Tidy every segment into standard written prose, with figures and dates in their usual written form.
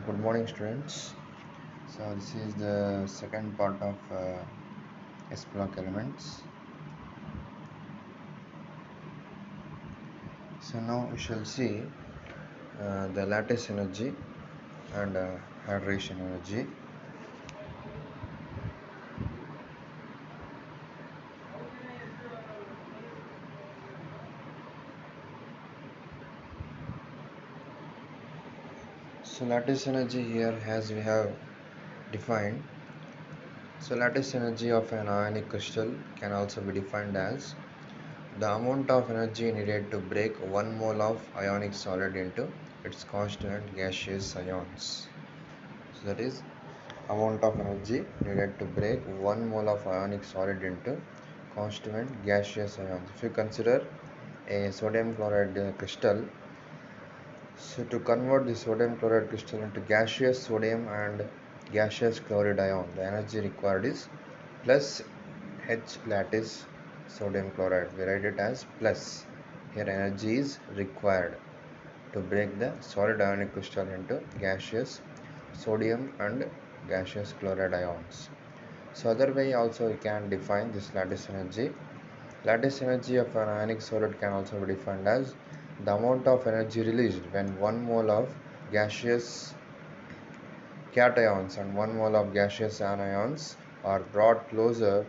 Good morning, students. So this is the second part of S block elements. So now we shall see the lattice energy and hydration energy. So lattice energy here, as we have defined. So lattice energy of an ionic crystal can also be defined as the amount of energy needed to break 1 mole of ionic solid into its constituent gaseous ions. So that is amount of energy needed to break 1 mole of ionic solid into constituent gaseous ions. If you consider a sodium chloride crystal, so to convert the sodium chloride crystal into gaseous sodium and gaseous chloride ion, the energy required is plus H lattice sodium chloride. We write it as plus. Here energy is required to break the solid ionic crystal into gaseous sodium and gaseous chloride ions. So other way also we can define this lattice energy. Lattice energy of an ionic solid can also be defined as the amount of energy released when 1 mole of gaseous cations and 1 mole of gaseous anions are brought closer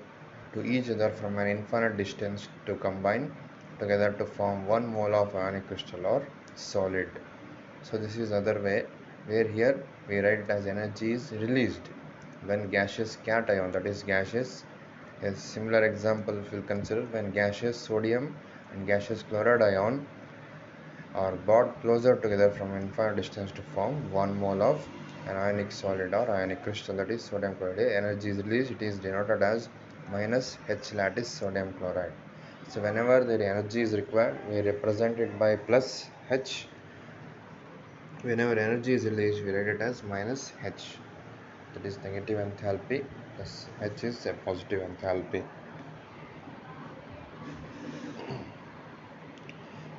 to each other from an infinite distance to combine together to form 1 mole of ionic crystal or solid. So this is other way where here we write it as energy is released when gaseous cation, that is gaseous. A similar example if you consider when gaseous sodium and gaseous chloride ion are brought closer together from infinite distance to form 1 mole of an ionic solid or ionic crystal, that is sodium chloride. Energy is released, it is denoted as minus H lattice sodium chloride. So whenever the energy is required, we represent it by plus H. Whenever energy is released, we write it as minus H, that is negative enthalpy, plus H is a positive enthalpy.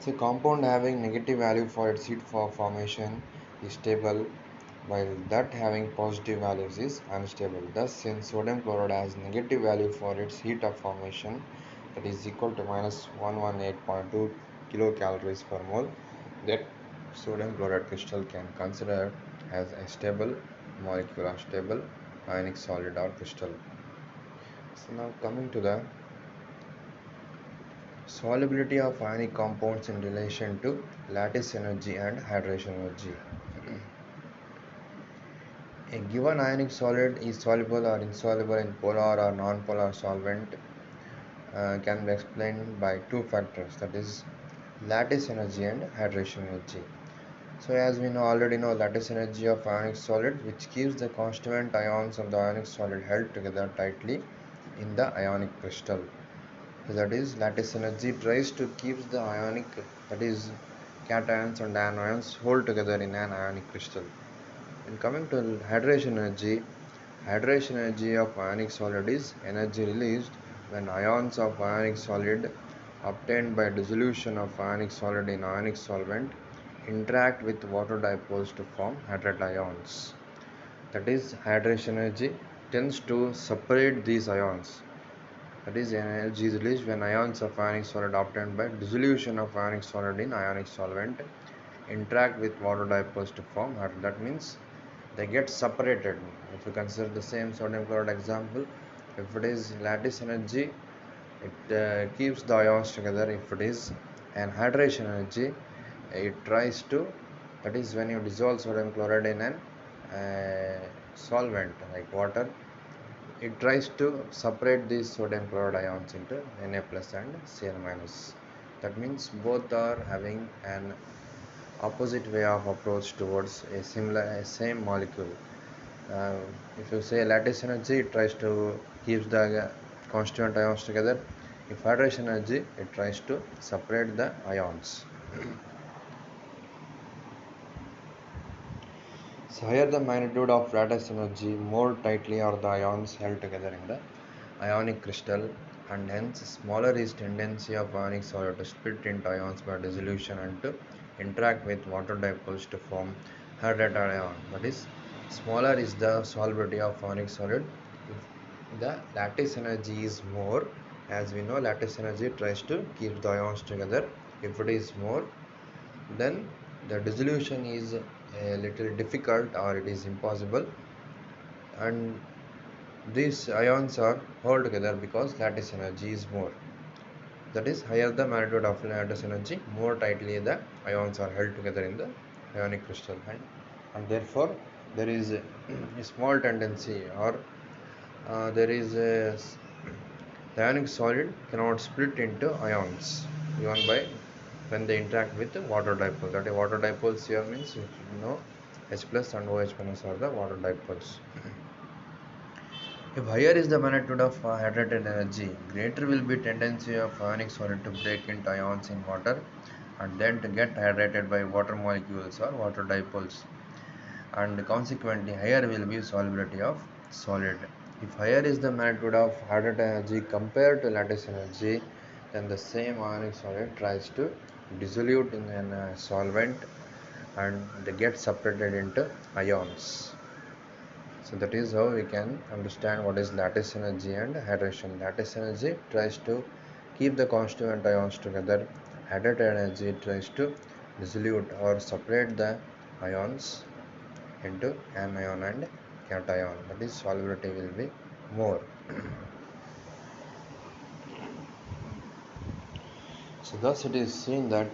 So compound having negative value for its heat formation is stable, while that having positive values is unstable. Thus, since sodium chloride has negative value for its heat of formation, that is equal to minus 118.2 kilocalories per mole, that sodium chloride crystal can consider as a stable molecule or stable ionic solid or crystal. So now coming to the solubility of ionic compounds in relation to lattice energy and hydration energy. A given ionic solid is soluble or insoluble in polar or non-polar solvent can be explained by two factors, that is lattice energy and hydration energy. So as we already know lattice energy of ionic solid, which keeps the constituent ions of the ionic solid held together tightly in the ionic crystal. So that is lattice energy tries to keep the ionic, that is cations and anions hold together in an ionic crystal. And coming to hydration energy of ionic solid is energy released when ions of ionic solid obtained by dissolution of ionic solid in ionic solvent interact with water dipoles to form hydride ions. That is hydration energy tends to separate these ions. That is energy is released when ions of ionic solid obtained by dissolution of ionic solid in ionic solvent interact with water dipoles to form hydride. That means they get separated. If you consider the same sodium chloride example, if it is lattice energy, it keeps the ions together. If it is an hydration energy, it tries to, that is when you dissolve sodium chloride in an solvent like water, it tries to separate these sodium chloride ions into Na plus and Cl minus. That means both are having an opposite way of approach towards a same molecule. uh, if you say lattice energy, it tries to keep the constituent ions together. If hydration energy, it tries to separate the ions. So higher the magnitude of lattice energy, more tightly are the ions held together in the ionic crystal, and hence smaller is tendency of ionic solid to split into ions by dissolution and to interact with water dipoles to form hydrated ion. That is, smaller is the solubility of ionic solid. If the lattice energy is more, as we know, lattice energy tries to keep the ions together. If it is more, then the dissolution is a little difficult or it is impossible, and these ions are held together because lattice energy is more. That is, higher the magnitude of lattice energy, more tightly the ions are held together in the ionic crystal, and therefore there is a small tendency, or there is a the ionic solid cannot split into ions even by when they interact with the water dipole. That is, water dipoles here means, you know, H plus and OH minus are the water dipoles. If higher is the magnitude of hydrated energy, greater will be tendency of ionic solid to break into ions in water and then to get hydrated by water molecules or water dipoles, and consequently higher will be solubility of solid. If higher is the magnitude of hydrated energy compared to lattice energy, then the same ionic solid tries to dissolute in a solvent and they get separated into ions. So that is how we can understand what is lattice energy and hydration. Lattice energy tries to keep the constituent ions together. Hydrated energy tries to dissolute or separate the ions into anion and cation. That is, solubility will be more. So thus it is seen that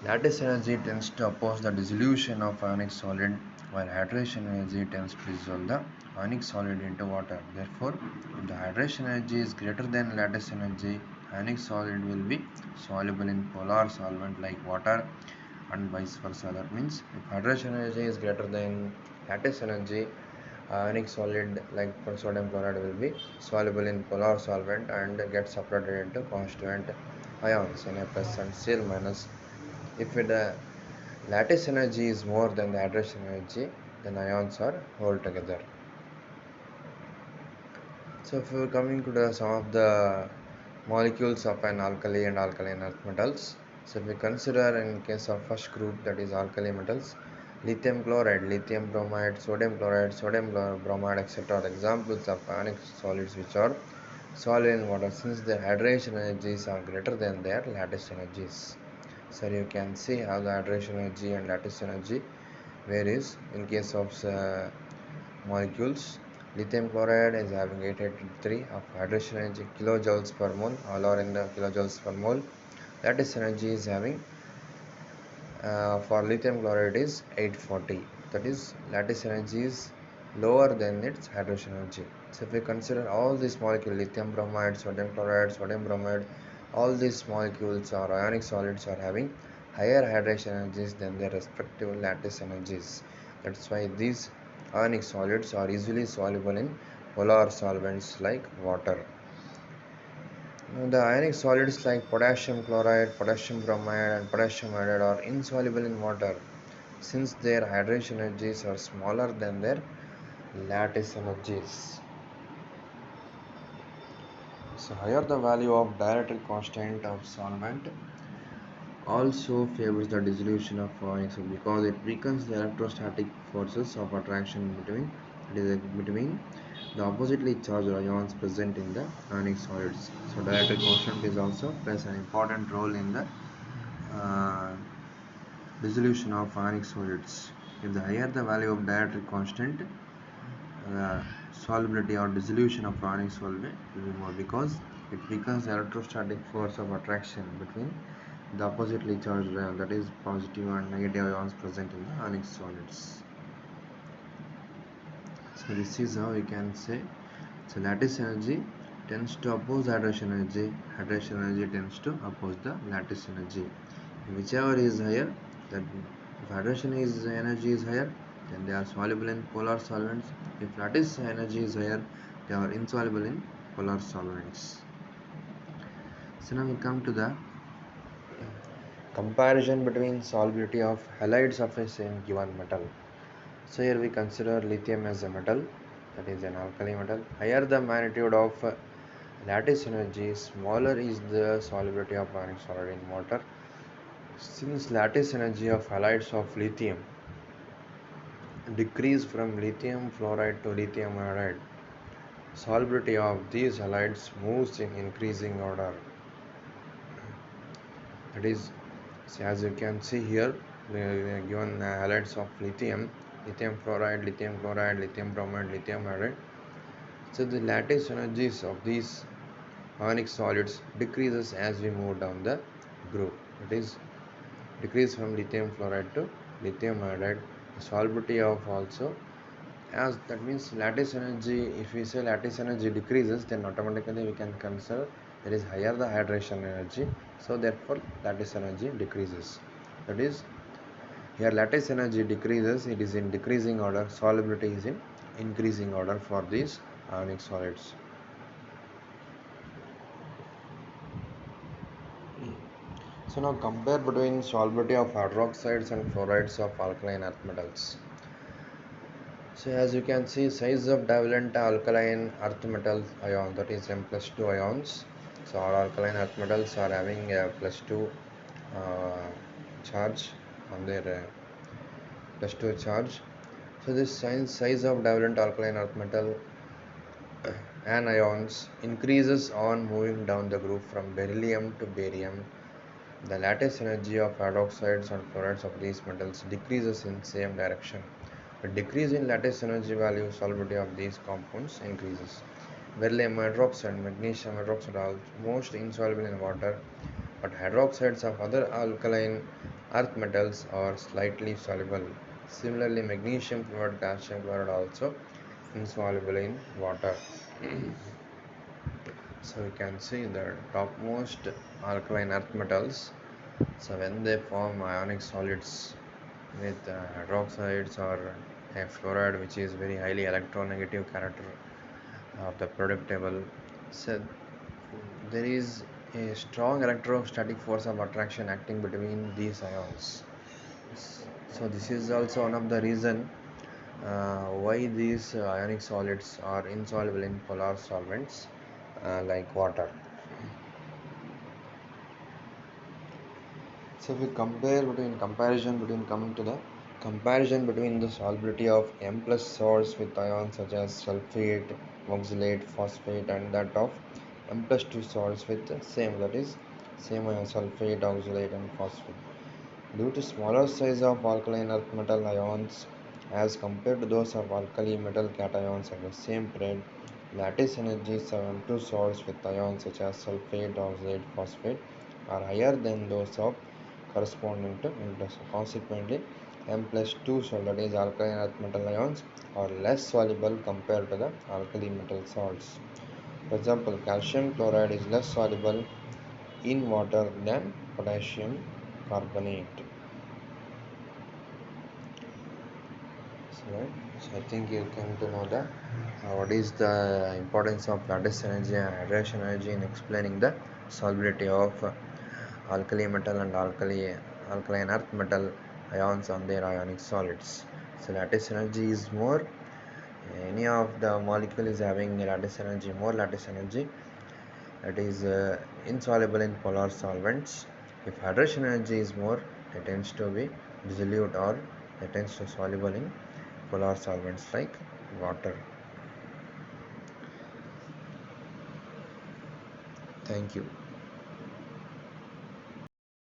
lattice energy tends to oppose the dissolution of ionic solid, while hydration energy tends to dissolve the ionic solid into water. Therefore, if the hydration energy is greater than lattice energy, ionic solid will be soluble in polar solvent like water, and vice versa. That means if hydration energy is greater than lattice energy, ionic solid like sodium chloride will be soluble in polar solvent and get separated into constituent ions Na plus and Cl minus. If the lattice energy is more than the hydration energy, then ions are held together. So if we are coming to some of the molecules of an alkali and alkaline earth metals, so if we consider in case of first group, that is alkali metals, lithium chloride, lithium bromide, sodium chloride, sodium bromide, etc. are examples of ionic solids which are solid in water since their hydration energies are greater than their lattice energies. So you can see how the hydration energy and lattice energy varies in case of molecules. Lithium chloride is having 883 of hydration energy kilojoules per mole, all are in the kilojoules per mole. Lattice energy is having for lithium chloride is 840. That is, lattice energy is lower than its hydration energy. So if we consider all these molecules, lithium bromide, sodium chloride, sodium bromide, all these molecules or ionic solids are having higher hydration energies than their respective lattice energies. That's why these ionic solids are easily soluble in polar solvents like water. The ionic solids like potassium chloride, potassium bromide, and potassium iodide are insoluble in water since their hydration energies are smaller than their lattice energies. So, higher the value of dielectric constant of solvent also favors the dissolution of ionic solids because it weakens the electrostatic forces of attraction between the oppositely charged ions present in the ionic solids. So dielectric constant is also plays an important role in the uh, dissolution of ionic solids. If the higher the value of dielectric constant, solubility or dissolution of ionic solid will be more because it weakens the electrostatic force of attraction between the oppositely charged ion, that is positive and negative ions present in the ionic solids. So this is how we can say. So lattice energy tends to oppose hydration energy tends to oppose the lattice energy. Whichever is higher, that if hydration energy is higher, then they are soluble in polar solvents. If lattice energy is higher, they are insoluble in polar solvents. So now we come to the comparison between solubility of halides of a same given metal. So here we consider lithium as a metal, that is an alkali metal. Higher the magnitude of lattice energy, smaller is the solubility of ionic solid in water. Since lattice energy of halides of lithium decrease from lithium fluoride to lithium iodide. Solubility of these halides moves in increasing order. That is, so as you can see here, we are given halides of lithium, lithium chloride, lithium bromide, lithium iodide. So the lattice energies of these ionic solids decreases as we move down the group. It is decrease from lithium fluoride to lithium iodide. The solubility of also, as that means lattice energy, if we say lattice energy decreases, then automatically we can consider there is higher the hydration energy, so therefore lattice energy decreases. That is, here lattice energy decreases, it is in decreasing order, solubility is in increasing order for these ionic solids. So now compare between solubility of hydroxides and fluorides of alkaline earth metals. So as you can see, size of divalent alkaline earth metal ion, that is M plus 2 ions. So all alkaline earth metals are having a plus 2 charge on their plus 2 charge. So this size of divalent alkaline earth metal anions increases on moving down the group from beryllium to barium. The lattice energy of hydroxides and fluorides of these metals decreases in same direction. A decrease in lattice energy value, solubility of these compounds increases. Beryllium hydroxide and magnesium hydroxide are most insoluble in water, but hydroxides of other alkaline earth metals are slightly soluble. Similarly, magnesium chloride, calcium chloride are also insoluble in water. So you can see the topmost alkaline earth metals. So when they form ionic solids with hydroxides or a fluoride, which is very highly electronegative character of the product table, so there is a strong electrostatic force of attraction acting between these ions. So this is also one of the reason why these ionic solids are insoluble in polar solvents like water. So if we compare between comparison between coming to the comparison between the solubility of M plus salts with ions such as sulfate, oxalate, phosphate, and that of M plus 2 salts with the same, that is same ion sulfate, oxalate, and phosphate. Due to smaller size of alkaline earth metal ions as compared to those of alkali metal cations at the same period, lattice energies of M2 salts with ions such as sulfate, oxalate, phosphate are higher than those of corresponding to M plus. Consequently, M plus 2 salt, that is alkaline earth metal ions, are less soluble compared to the alkali metal salts. For example, calcium chloride is less soluble in water than potassium carbonate. So I think you come to know that what is the importance of lattice energy and hydration energy in explaining the solubility of alkali metal and alkaline earth metal ions on their ionic solids. So lattice energy is more, any of the molecule is having lattice energy, more lattice energy, that is insoluble in polar solvents. If hydration energy is more, it tends to be dissolute or it tends to soluble in polar solvents like water. Thank you.